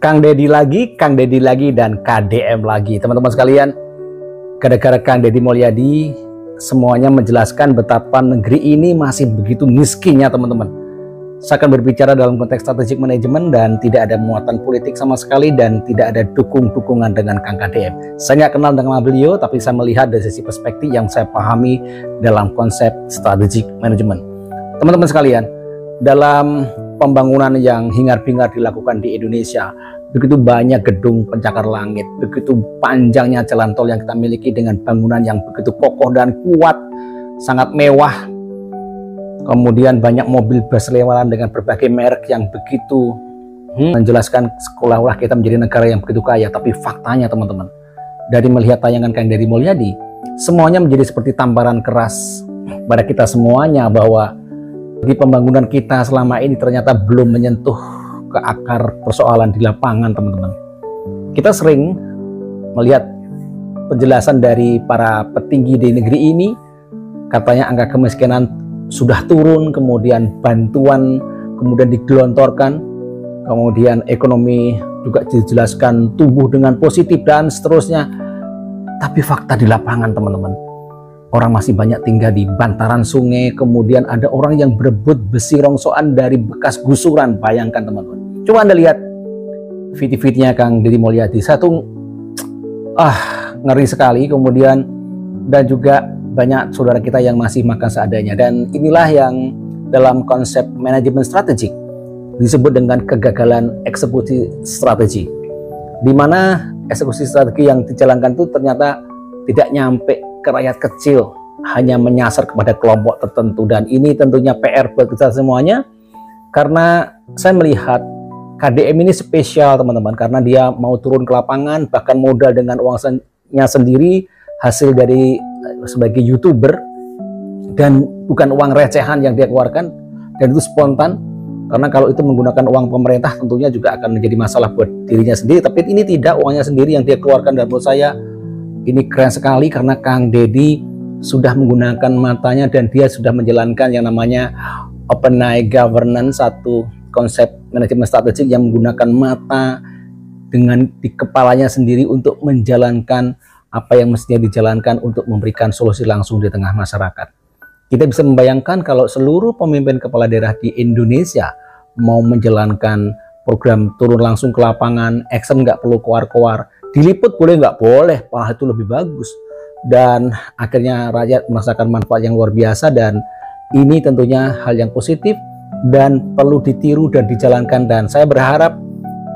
Kang Deddy lagi, dan KDM lagi. Teman-teman sekalian, gara-gara Kang Deddy Mulyadi, semuanya menjelaskan betapa negeri ini masih begitu miskinnya, teman-teman. Saya akan berbicara dalam konteks strategic management dan tidak ada muatan politik sama sekali dan tidak ada dukung-dukungan dengan Kang KDM. Saya nggak kenal dengan beliau, tapi saya melihat dari sisi perspektif yang saya pahami dalam konsep strategic management. Teman-teman sekalian, dalam pembangunan yang hingar-bingar dilakukan di Indonesia, begitu banyak gedung pencakar langit, begitu panjangnya jalan tol yang kita miliki dengan bangunan yang begitu kokoh dan kuat, sangat mewah. Kemudian banyak mobil berseliweran dengan berbagai merek yang begitu menjelaskan seolah-olah kita menjadi negara yang begitu kaya. Tapi faktanya, teman-teman, dari melihat tayangan Kang Deddy Mulyadi, semuanya menjadi seperti tamparan keras pada kita semuanya bahwa di pembangunan kita selama ini ternyata belum menyentuh ke akar persoalan di lapangan, teman-teman. Kita sering melihat penjelasan dari para petinggi di negeri ini, katanya angka kemiskinan sudah turun, kemudian bantuan kemudian digelontorkan, kemudian ekonomi juga dijelaskan tumbuh dengan positif dan seterusnya. Tapi fakta di lapangan, teman-teman, orang masih banyak tinggal di bantaran sungai, kemudian ada orang yang berebut besi rongsokan dari bekas gusuran. Bayangkan, teman-teman. Coba Anda lihat video-videonya Kang Deddy Mulyadi. Satu, ngeri sekali. Kemudian, dan juga banyak saudara kita yang masih makan seadanya. Dan inilah yang dalam konsep manajemen strategik disebut dengan kegagalan eksekusi strategi, di mana eksekusi strategi yang dijalankan itu ternyata tidak nyampe ke rakyat kecil, hanya menyasar kepada kelompok tertentu. Dan ini tentunya PR buat kita semuanya, karena saya melihat KDM ini spesial, teman-teman, karena dia mau turun ke lapangan, bahkan modal dengan uangnya sendiri, hasil dari sebagai YouTuber, dan bukan uang recehan yang dia keluarkan, dan itu spontan. Karena kalau itu menggunakan uang pemerintah tentunya juga akan menjadi masalah buat dirinya sendiri. Tapi ini tidak, uangnya sendiri yang dia keluarkan. Dan menurut saya ini keren sekali, karena Kang Deddy sudah menggunakan matanya dan dia sudah menjalankan yang namanya open eye governance, satu konsep manajemen strategik yang menggunakan mata dengan di kepalanya sendiri untuk menjalankan apa yang mestinya dijalankan untuk memberikan solusi langsung di tengah masyarakat. Kita bisa membayangkan kalau seluruh pemimpin kepala daerah di Indonesia mau menjalankan program turun langsung ke lapangan, action nggak perlu keluar-keluar, diliput boleh nggak boleh, malah itu lebih bagus. Dan akhirnya rakyat merasakan manfaat yang luar biasa, dan ini tentunya hal yang positif dan perlu ditiru dan dijalankan. Dan saya berharap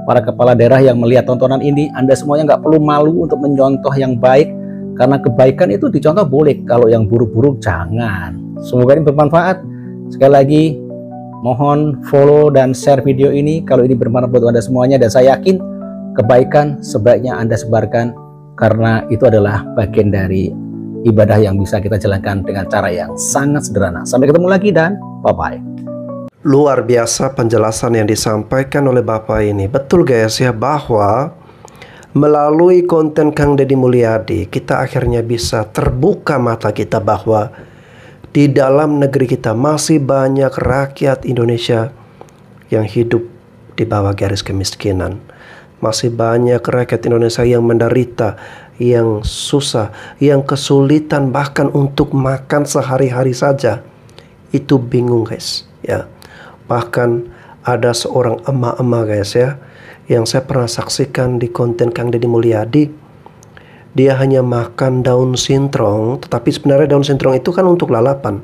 para kepala daerah yang melihat tontonan ini, Anda semuanya nggak perlu malu untuk mencontoh yang baik, karena kebaikan itu dicontoh boleh, kalau yang buruk-buruk jangan. Semoga ini bermanfaat. Sekali lagi, mohon follow dan share video ini kalau ini bermanfaat buat Anda semuanya, dan saya yakin kebaikan sebaiknya Anda sebarkan, karena itu adalah bagian dari ibadah yang bisa kita jalankan dengan cara yang sangat sederhana. Sampai ketemu lagi dan bye-bye. Luar biasa penjelasan yang disampaikan oleh Bapak ini. Betul guys ya, bahwa melalui konten Kang Deddy Mulyadi kita akhirnya bisa terbuka mata kita bahwa di dalam negeri kita masih banyak rakyat Indonesia yang hidup di bawah garis kemiskinan. Masih banyak rakyat Indonesia yang menderita, yang susah, yang kesulitan bahkan untuk makan sehari-hari saja. Itu bingung guys ya. Bahkan ada seorang emak-emak guys ya, yang saya pernah saksikan di konten Kang Deddy Mulyadi. Dia hanya makan daun sintrong, tetapi sebenarnya daun sintrong itu kan untuk lalapan,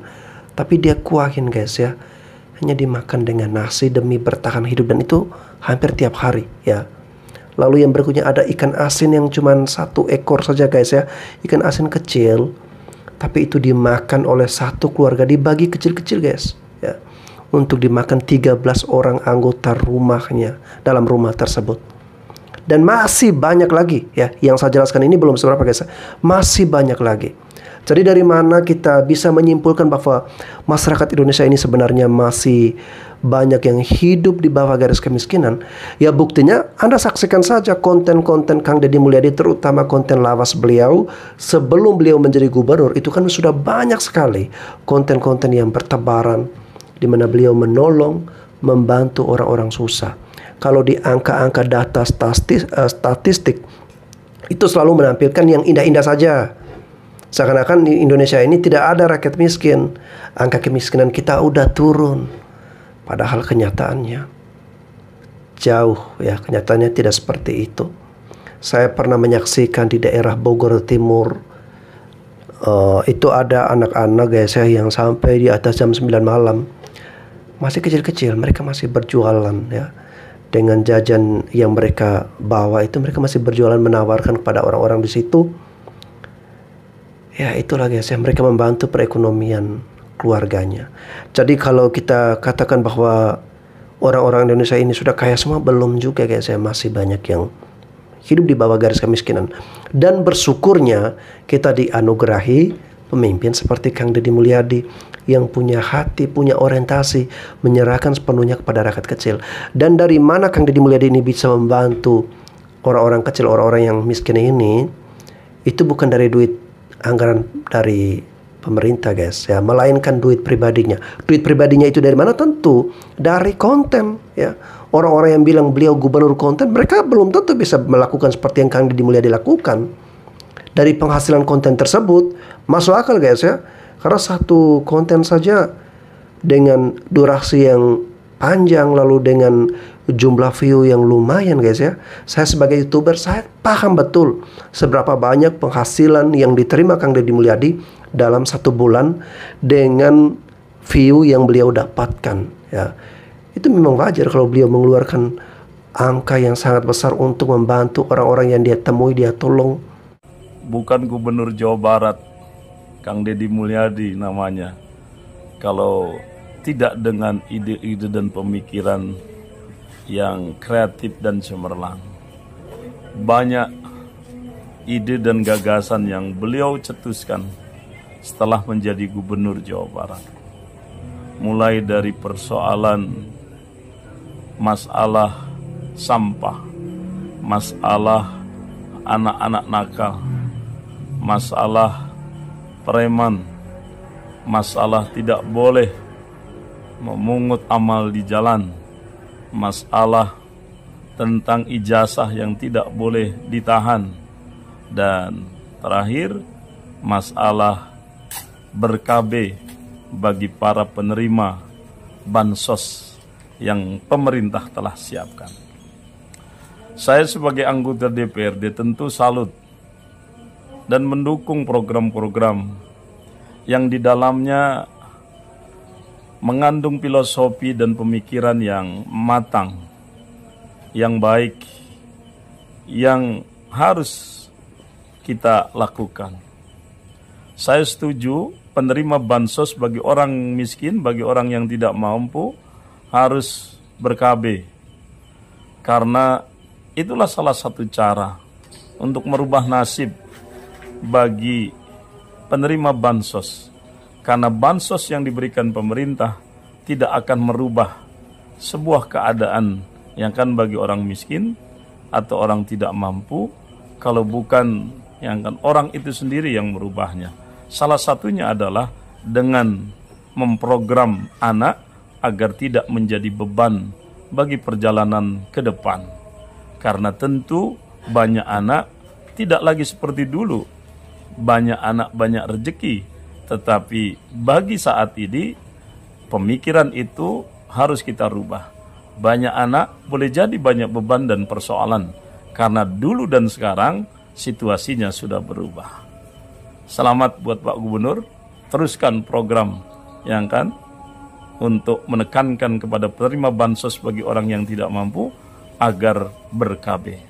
tapi dia kuahin guys ya, hanya dimakan dengan nasi demi bertahan hidup, dan itu hampir tiap hari ya. Lalu yang berikutnya ada ikan asin yang cuma 1 ekor saja guys ya, ikan asin kecil, tapi itu dimakan oleh satu keluarga, dibagi kecil-kecil guys ya, untuk dimakan 13 orang anggota rumahnya dalam rumah tersebut. Dan masih banyak lagi ya, yang saya jelaskan ini belum seberapa guys, masih banyak lagi. Jadi dari mana kita bisa menyimpulkan bahwa masyarakat Indonesia ini sebenarnya masih banyak yang hidup di bawah garis kemiskinan? Ya buktinya Anda saksikan saja konten-konten Kang Deddy Mulyadi, terutama konten lawas beliau sebelum beliau menjadi gubernur. Itu kan sudah banyak sekali konten-konten yang bertebaran, di mana beliau menolong, membantu orang-orang susah. kalau di angka-angka data statistik itu selalu menampilkan yang indah-indah saja. Seakan-akan di Indonesia ini tidak ada rakyat miskin. Angka kemiskinan kita udah turun. Padahal kenyataannya jauh ya, kenyataannya tidak seperti itu. Saya pernah menyaksikan di daerah Bogor Timur, itu ada anak-anak guys ya yang sampai di atas jam 9 malam. Masih kecil-kecil, mereka masih berjualan ya. Dengan jajan yang mereka bawa itu, mereka masih berjualan, menawarkan kepada orang-orang di situ. Ya itulah guys ya, mereka membantu perekonomian keluarganya. Jadi kalau kita katakan bahwa orang-orang Indonesia ini sudah kaya semua, belum juga guys ya, masih banyak yang hidup di bawah garis kemiskinan. Dan bersyukurnya kita dianugerahi pemimpin seperti Kang Deddy Mulyadi yang punya hati, punya orientasi, menyerahkan sepenuhnya kepada rakyat kecil. Dan dari mana Kang Deddy Mulyadi ini bisa membantu orang-orang kecil, orang-orang yang miskin ini? Itu bukan dari duit anggaran dari pemerintah guys ya, melainkan duit pribadinya. Duit pribadinya itu dari mana? Tentu dari konten ya. Orang-orang yang bilang beliau gubernur konten, mereka belum tentu bisa melakukan seperti yang Kang Deddy Mulyadi lakukan. Dari penghasilan konten tersebut masuk akal guys ya, karena satu konten saja dengan durasi yang panjang, lalu dengan jumlah view yang lumayan guys ya. Saya sebagai YouTuber, saya paham betul seberapa banyak penghasilan yang diterima Kang Deddy Mulyadi dalam 1 bulan dengan view yang beliau dapatkan ya. Itu memang wajar kalau beliau mengeluarkan angka yang sangat besar untuk membantu orang-orang yang dia temui, dia tolong. Bukan Gubernur Jawa Barat, Kang Deddy Mulyadi namanya, kalau tidak dengan ide-ide dan pemikiran yang kreatif dan cemerlang. Banyak ide dan gagasan yang beliau cetuskan setelah menjadi Gubernur Jawa Barat. Mulai dari persoalan masalah sampah, masalah anak-anak nakal, masalah preman, masalah tidak boleh memungut amal di jalan, masalah tentang ijazah yang tidak boleh ditahan, dan terakhir masalah ber-KB bagi para penerima bansos yang pemerintah telah siapkan. Saya sebagai anggota DPRD tentu salut dan mendukung program-program yang di dalamnya mengandung filosofi dan pemikiran yang matang, yang baik, yang harus kita lakukan. Saya setuju penerima bansos bagi orang miskin, bagi orang yang tidak mampu harus ber-KB, karena itulah salah satu cara untuk merubah nasib bagi penerima bansos. Karena bansos yang diberikan pemerintah tidak akan merubah sebuah keadaan yang kan bagi orang miskin atau orang tidak mampu, kalau bukan yang kan orang itu sendiri yang merubahnya. Salah satunya adalah dengan memprogram anak agar tidak menjadi beban bagi perjalanan ke depan. Karena tentu banyak anak tidak lagi seperti dulu, banyak anak banyak rezeki. Tetapi bagi saat ini, pemikiran itu harus kita rubah. Banyak anak boleh jadi banyak beban dan persoalan, karena dulu dan sekarang situasinya sudah berubah. Selamat buat Pak Gubernur, teruskan program yang kan untuk menekankan kepada penerima bansos bagi orang yang tidak mampu agar ber-KB.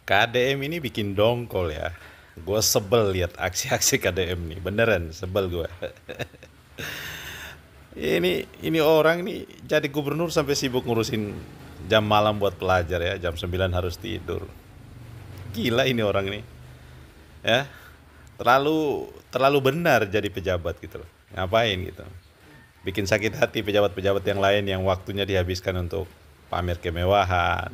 KDM ini bikin dongkol ya. Gue sebel lihat aksi-aksi KDM nih, beneran sebel gue. Ini orang nih jadi gubernur sampai sibuk ngurusin jam malam buat pelajar ya, jam 9 harus tidur. Gila ini orang nih. Ya. Terlalu benar jadi pejabat gitu loh. Ngapain gitu. Bikin sakit hati pejabat-pejabat yang lain yang waktunya dihabiskan untuk pamer kemewahan,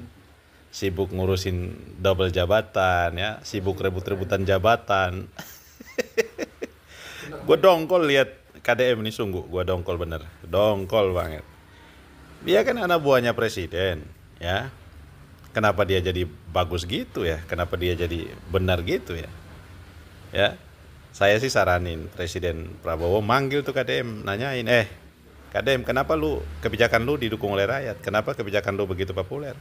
sibuk ngurusin double jabatan ya, sibuk rebut-rebutan jabatan. Gue dongkol lihat KDM ini, sungguh gue dongkol bener, dongkol banget. Dia kan anak buahnya presiden, ya. Kenapa dia jadi bagus gitu ya? Kenapa dia jadi benar gitu ya? Ya, saya sih saranin Presiden Prabowo manggil tuh KDM, nanyain, KDM, kenapa kebijakan lu didukung oleh rakyat? Kenapa kebijakan lu begitu populer?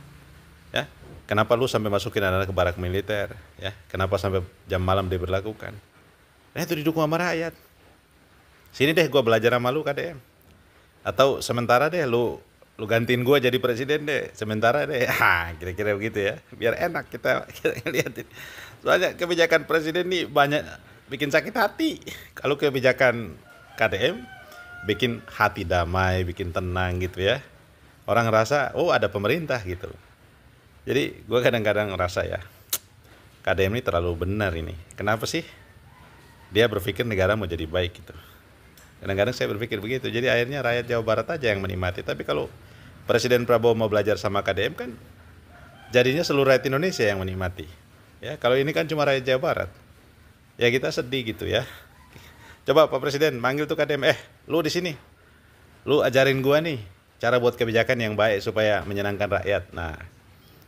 Ya, kenapa lu sampai masukin anak ke barak militer? Ya, kenapa sampai jam malam diberlakukan? Nah, itu didukung sama rakyat. Sini deh gua belajar sama lu KDM. Atau sementara deh lu gantiin gua jadi presiden deh, sementara deh. Kira-kira begitu ya. Biar enak kita lihatin. Soalnya kebijakan presiden nih banyak bikin sakit hati. Kalau kebijakan KDM bikin hati damai, bikin tenang gitu ya. Orang ngerasa, oh ada pemerintah gitu. Jadi gue kadang-kadang ngerasa ya, KDM ini terlalu benar ini. Kenapa sih? Dia berpikir negara mau jadi baik gitu. Kadang-kadang saya berpikir begitu. Jadi akhirnya rakyat Jawa Barat aja yang menikmati. Tapi kalau Presiden Prabowo mau belajar sama KDM kan, jadinya seluruh rakyat Indonesia yang menikmati. Ya, kalau ini kan cuma rakyat Jawa Barat. Ya kita sedih gitu ya. Coba Pak Presiden manggil tuh KDM, lu di sini. Lu ajarin gua nih cara buat kebijakan yang baik supaya menyenangkan rakyat. Nah,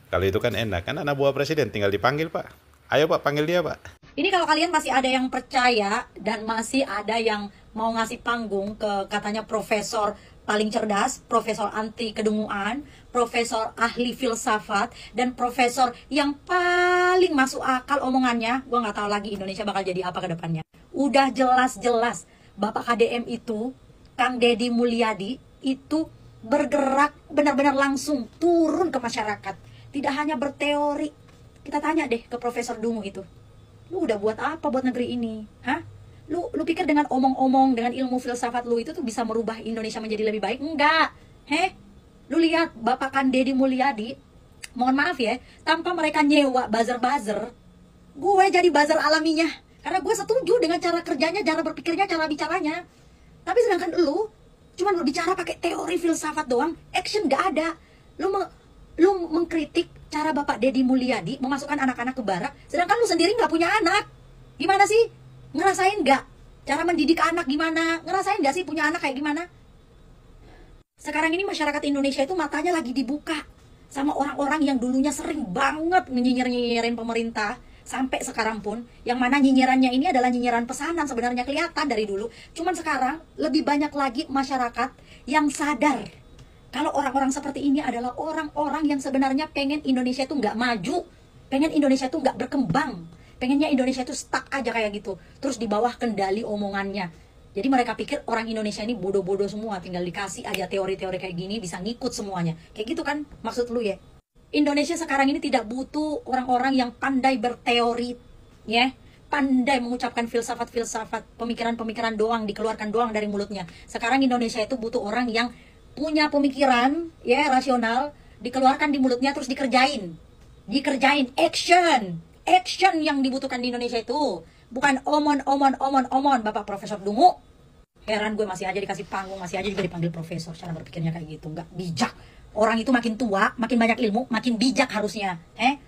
kalau itu kan enak. Kan anak buah presiden tinggal dipanggil, Pak. Ayo Pak, panggil dia, Pak. Ini kalau kalian masih ada yang percaya dan masih ada yang mau ngasih panggung ke katanya profesor paling cerdas, profesor anti kedunguan, profesor ahli filsafat, dan profesor yang paling masuk akal omongannya, gue nggak tahu lagi Indonesia bakal jadi apa ke depannya. Udah jelas-jelas Bapak KDM itu, Kang Deddy Mulyadi itu bergerak benar-benar langsung turun ke masyarakat. Tidak hanya berteori. Kita tanya deh ke Profesor Dungu itu. Lu udah buat apa buat negeri ini? Hah? Lu pikir dengan omong-omong, dengan ilmu filsafat lu itu tuh bisa merubah Indonesia menjadi lebih baik? Enggak. Lu lihat Bapak Kang Deddy Mulyadi, mohon maaf ya, tanpa mereka nyewa buzzer-buzzer, gue jadi buzzer alaminya. Karena gue setuju dengan cara kerjanya, cara berpikirnya, cara bicaranya. Tapi sedangkan lu cuma berbicara pakai teori filsafat doang, action gak ada. Lu mengkritik cara Bapak Deddy Mulyadi memasukkan anak-anak ke barak, sedangkan lu sendiri gak punya anak. Gimana sih? Ngerasain gak? Cara mendidik anak gimana? Ngerasain gak sih punya anak kayak gimana? Sekarang ini masyarakat Indonesia itu matanya lagi dibuka sama orang-orang yang dulunya sering banget nyinyir-nyinyirin pemerintah. Sampai sekarang pun, yang mana nyinyirannya ini adalah nyinyiran pesanan, sebenarnya kelihatan dari dulu. Cuman sekarang lebih banyak lagi masyarakat yang sadar kalau orang-orang seperti ini adalah orang-orang yang sebenarnya pengen Indonesia itu nggak maju, pengen Indonesia itu nggak berkembang, pengennya Indonesia itu stuck aja kayak gitu, terus di bawah kendali omongannya. Jadi mereka pikir orang Indonesia ini bodoh-bodoh semua, tinggal dikasih aja teori-teori kayak gini bisa ngikut semuanya. Kayak gitu kan maksud lu ya? Indonesia sekarang ini tidak butuh orang-orang yang pandai berteori, ya, pandai mengucapkan filsafat-filsafat, pemikiran-pemikiran doang, dikeluarkan doang dari mulutnya. Sekarang Indonesia itu butuh orang yang punya pemikiran, ya, rasional, dikeluarkan di mulutnya terus dikerjain, action yang dibutuhkan di Indonesia itu, bukan omon, Bapak Profesor Dungu. Heran gue masih aja dikasih panggung, masih aja juga dipanggil profesor, cara berpikirnya kayak gitu, nggak bijak. Orang itu makin tua, makin banyak ilmu, makin bijak harusnya.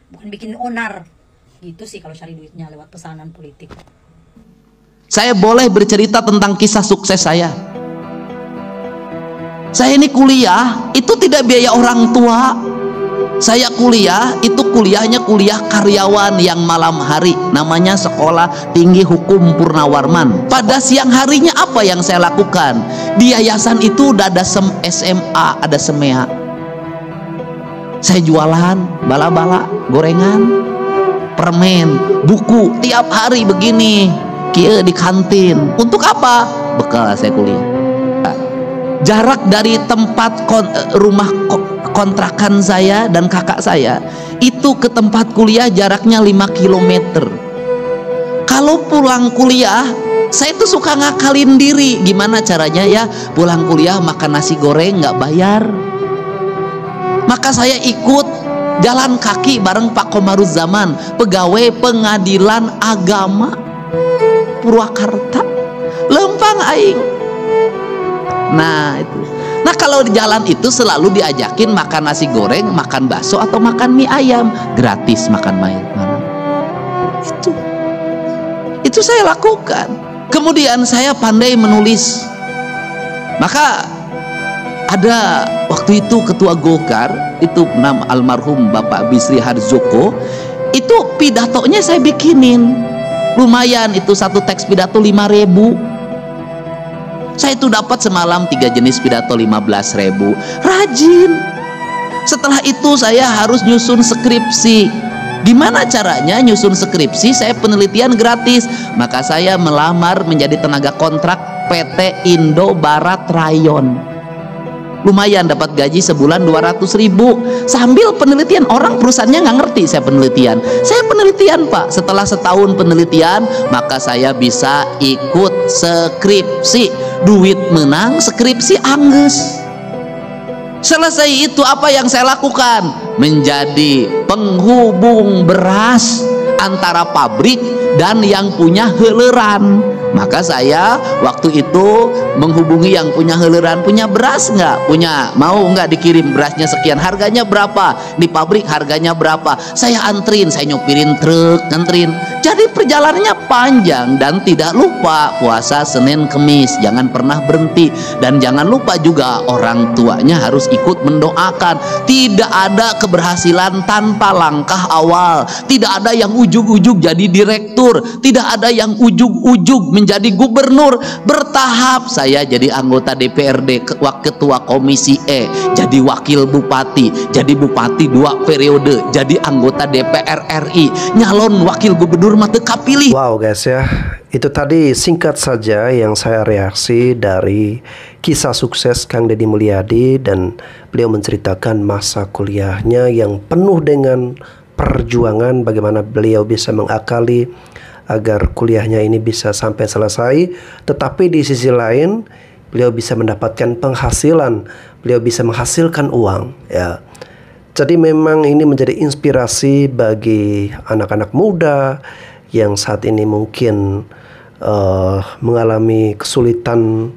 Bukan bikin onar. Gitu sih kalau cari duitnya lewat pesanan politik. Saya boleh bercerita tentang kisah sukses saya. Saya ini kuliah, itu tidak biaya orang tua. Saya kuliah, itu kuliahnya kuliah karyawan yang malam hari. Namanya Sekolah Tinggi Hukum Purnawarman. Pada siang harinya apa yang saya lakukan? Di yayasan itu udah ada SMA, ada SEMEA. Saya jualan bala-bala, gorengan, permen, buku tiap hari begini, kia di kantin. Untuk apa? Bekal saya kuliah. Jarak dari tempat rumah kontrakan saya dan kakak saya itu ke tempat kuliah jaraknya 5 km. Kalau pulang kuliah, saya tuh suka ngakalin diri. Gimana caranya ya? Pulang kuliah makan nasi goreng nggak bayar. Maka saya ikut jalan kaki bareng Pak Komaruzzaman, pegawai pengadilan agama Purwakarta, lempang aing. Nah itu. Nah kalau di jalan itu selalu diajakin makan nasi goreng, makan bakso atau makan mie ayam, gratis makan malam. Itu saya lakukan. Kemudian saya pandai menulis. Maka Ada waktu itu ketua Golkar itu almarhum Bapak Bisri Harjoko, itu pidatonya saya bikinin. Lumayan itu satu teks pidato 5.000. Saya itu dapat semalam 3 jenis pidato 15.000. Rajin. Setelah itu saya harus nyusun skripsi. Gimana caranya nyusun skripsi? Saya penelitian gratis. Maka saya melamar menjadi tenaga kontrak PT Indo Barat Rayon. Lumayan dapat gaji sebulan 200.000 sambil penelitian. Orang perusahaannya nggak ngerti saya penelitian. Saya penelitian Pak. Setelah setahun penelitian maka saya bisa ikut skripsi. Duit menang, skripsi angges. Selesai itu apa yang saya lakukan? Menjadi penghubung beras antara pabrik dan yang punya heleran. Maka saya waktu itu menghubungi yang punya heleran, punya beras nggak? Punya, mau nggak dikirim berasnya sekian? Harganya berapa? Di pabrik harganya berapa? Saya antrin, saya nyopirin truk, antrin. Jadi perjalanannya panjang. Dan tidak lupa puasa Senin Kemis, jangan pernah berhenti. Dan jangan lupa juga orang tuanya harus ikut mendoakan. Tidak ada keberhasilan tanpa langkah awal. Tidak ada yang ujug-ujug jadi direktur, tidak ada yang ujug-ujug menjadi gubernur. Bertahap saya jadi anggota DPRD, ketua komisi E, jadi wakil bupati, jadi bupati 2 periode, jadi anggota DPR RI, nyalon wakil gubernur mata kapilih. Wow guys ya, itu tadi singkat saja yang saya reaksi dari kisah sukses Kang Deddy Mulyadi, dan beliau menceritakan masa kuliahnya yang penuh dengan perjuangan, bagaimana beliau bisa mengakali agar kuliahnya ini bisa sampai selesai. Tetapi di sisi lain beliau bisa mendapatkan penghasilan, beliau bisa menghasilkan uang ya. Jadi memang ini menjadi inspirasi bagi anak-anak muda yang saat ini mungkin mengalami kesulitan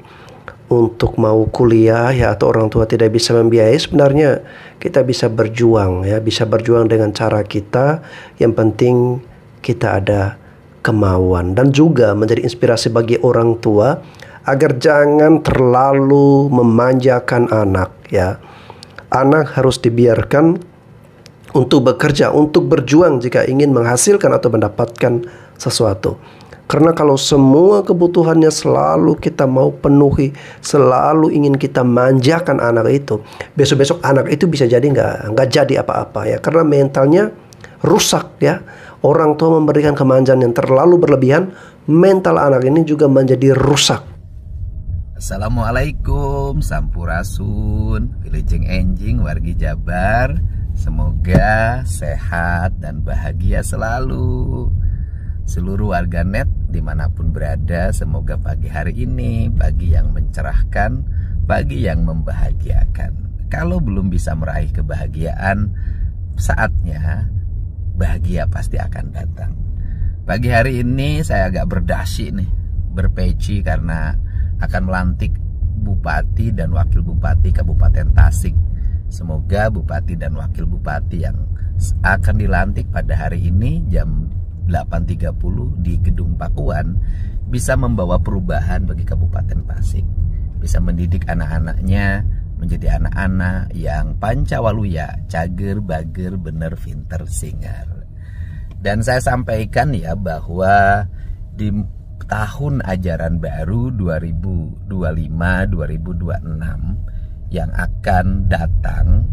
untuk mau kuliah ya, atau orang tua tidak bisa membiayai. Sebenarnya kita bisa berjuang ya, bisa berjuang dengan cara kita. Yang penting kita ada kemauan, dan juga menjadi inspirasi bagi orang tua agar jangan terlalu memanjakan anak ya. Anak harus dibiarkan untuk bekerja, untuk berjuang jika ingin menghasilkan atau mendapatkan sesuatu. Karena kalau semua kebutuhannya selalu kita mau penuhi, selalu ingin kita manjakan anak itu, besok-besok anak itu bisa jadi nggak jadi apa-apa ya, karena mentalnya rusak ya. Orang tua memberikan kemanjaan yang terlalu berlebihan, mental anak ini juga menjadi rusak. Assalamualaikum, Sampurasun, Wilujeng Enjing, wargi Jabar. Semoga sehat dan bahagia selalu. Seluruh warganet dimanapun berada, semoga pagi hari ini pagi yang mencerahkan, pagi yang membahagiakan. Kalau belum bisa meraih kebahagiaan, saatnya bahagia pasti akan datang. Pagi hari ini saya agak berdasi nih, berpeci karena akan melantik bupati dan wakil bupati Kabupaten Tasik. Semoga bupati dan wakil bupati yang akan dilantik pada hari ini jam 8.30 di Gedung Pakuan bisa membawa perubahan bagi Kabupaten Tasik, bisa mendidik anak-anaknya menjadi anak-anak yang pancawaluya, cager, bager, bener, pinter, singar. Dan saya sampaikan ya bahwa di tahun ajaran baru 2025-2026 yang akan datang,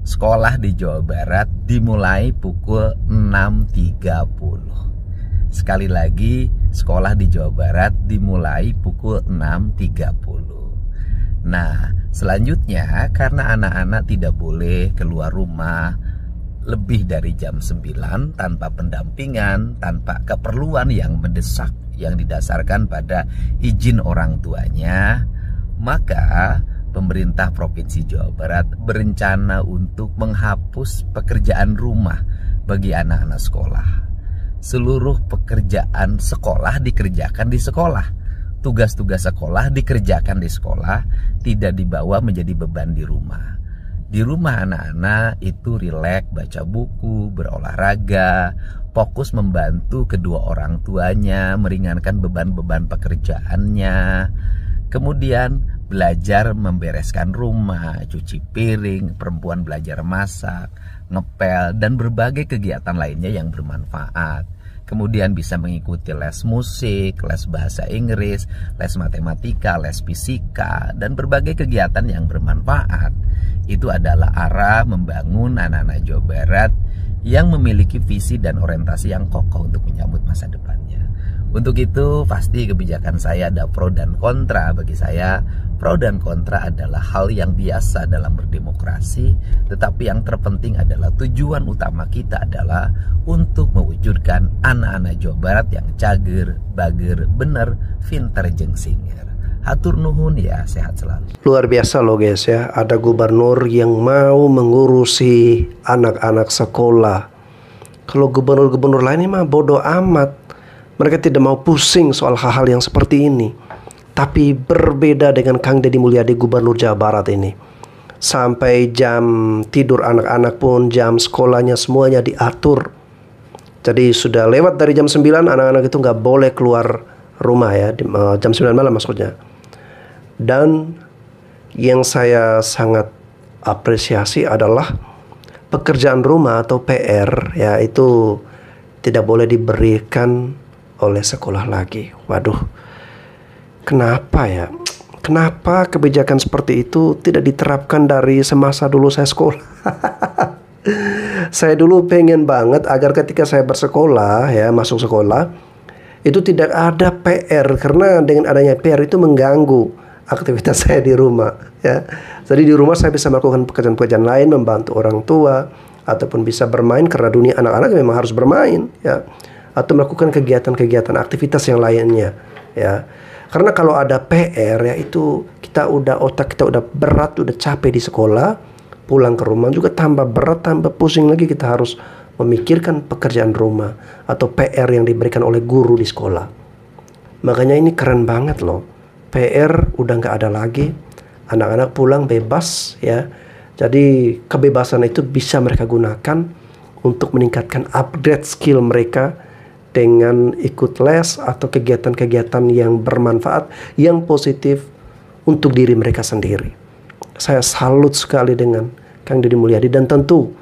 sekolah di Jawa Barat dimulai pukul 6.30. Sekali lagi, sekolah di Jawa Barat dimulai pukul 6.30. Nah, selanjutnya karena anak-anak tidak boleh keluar rumah lebih dari jam 9 tanpa pendampingan, tanpa keperluan yang mendesak yang didasarkan pada izin orang tuanya, maka pemerintah Provinsi Jawa Barat berencana untuk menghapus pekerjaan rumah bagi anak-anak sekolah. Seluruh pekerjaan sekolah dikerjakan di sekolah. Tugas-tugas sekolah dikerjakan di sekolah, tidak dibawa menjadi beban di rumah. Di rumah anak-anak itu rileks, baca buku, berolahraga, fokus membantu kedua orang tuanya, meringankan beban-beban pekerjaannya. Kemudian belajar membereskan rumah, cuci piring, perempuan belajar masak, ngepel, dan berbagai kegiatan lainnya yang bermanfaat. Kemudian bisa mengikuti les musik, les bahasa Inggris, les matematika, les fisika, dan berbagai kegiatan yang bermanfaat. Itu adalah arah membangun anak-anak Jawa Barat yang memiliki visi dan orientasi yang kokoh untuk menyambut masa depannya. Untuk itu pasti kebijakan saya ada pro dan kontra. Bagi saya pro dan kontra adalah hal yang biasa dalam berdemokrasi, tetapi yang terpenting adalah tujuan utama kita adalah untuk mewujudkan anak-anak Jawa Barat yang cager, bager, bener, pinter, jeung singer. Hatur nuhun ya, sehat selalu. Luar biasa loh guys ya, ada gubernur yang mau mengurusi anak-anak sekolah. Kalau gubernur-gubernur lainnya mah bodoh amat. Mereka tidak mau pusing soal hal-hal yang seperti ini. Tapi berbeda dengan Kang Deddy Mulyadi, gubernur Jawa Barat ini. Sampai jam tidur anak-anak pun, jam sekolahnya semuanya diatur. Jadi sudah lewat dari jam 9, anak-anak itu nggak boleh keluar rumah ya, jam 9 malam maksudnya. Dan yang saya sangat apresiasi adalah pekerjaan rumah atau PR ya, itu tidak boleh diberikan oleh sekolah lagi. Waduh, kenapa ya? Kenapa kebijakan seperti itu tidak diterapkan dari semasa dulu saya sekolah? Saya dulu pengen banget agar ketika saya bersekolah ya, masuk sekolah, itu tidak ada PR, karena dengan adanya PR itu mengganggu aktivitas saya di rumah ya. Jadi di rumah saya bisa melakukan pekerjaan-pekerjaan lain, membantu orang tua, ataupun bisa bermain, karena dunia anak-anak memang harus bermain ya, atau melakukan kegiatan-kegiatan aktivitas yang lainnya ya. Karena kalau ada PR ya, itu otak kita udah berat, udah capek di sekolah, pulang ke rumah juga tambah berat, tambah pusing lagi, kita harus memikirkan pekerjaan rumah atau PR yang diberikan oleh guru di sekolah. Makanya ini keren banget loh, PR udah nggak ada lagi, anak-anak pulang bebas ya. Jadi kebebasan itu bisa mereka gunakan untuk meningkatkan upgrade skill mereka dengan ikut les atau kegiatan-kegiatan yang bermanfaat, yang positif untuk diri mereka sendiri. Saya salut sekali dengan Kang Deddy Mulyadi, dan tentu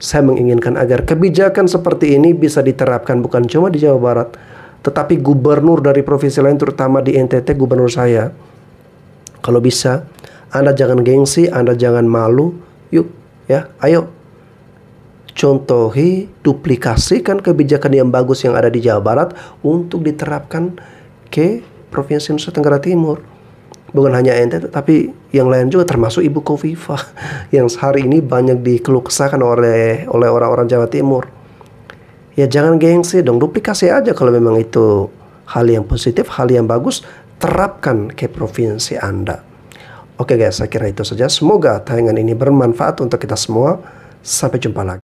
saya menginginkan agar kebijakan seperti ini bisa diterapkan bukan cuma di Jawa Barat, tetapi gubernur dari provinsi lain, terutama di NTT, gubernur saya. Kalau bisa, Anda jangan gengsi, Anda jangan malu, yuk ya, ayo contohi, duplikasikan kebijakan yang bagus yang ada di Jawa Barat untuk diterapkan ke Provinsi Nusa Tenggara Timur. Bukan hanya NTT, tapi yang lain juga, termasuk Ibu Khofifah yang hari ini banyak dikeluh kesahkan oleh orang-orang Jawa Timur. Ya jangan gengsi dong, duplikasi aja kalau memang itu hal yang positif, hal yang bagus, terapkan ke provinsi Anda. Oke guys, saya kira itu saja. Semoga tayangan ini bermanfaat untuk kita semua. Sampai jumpa lagi.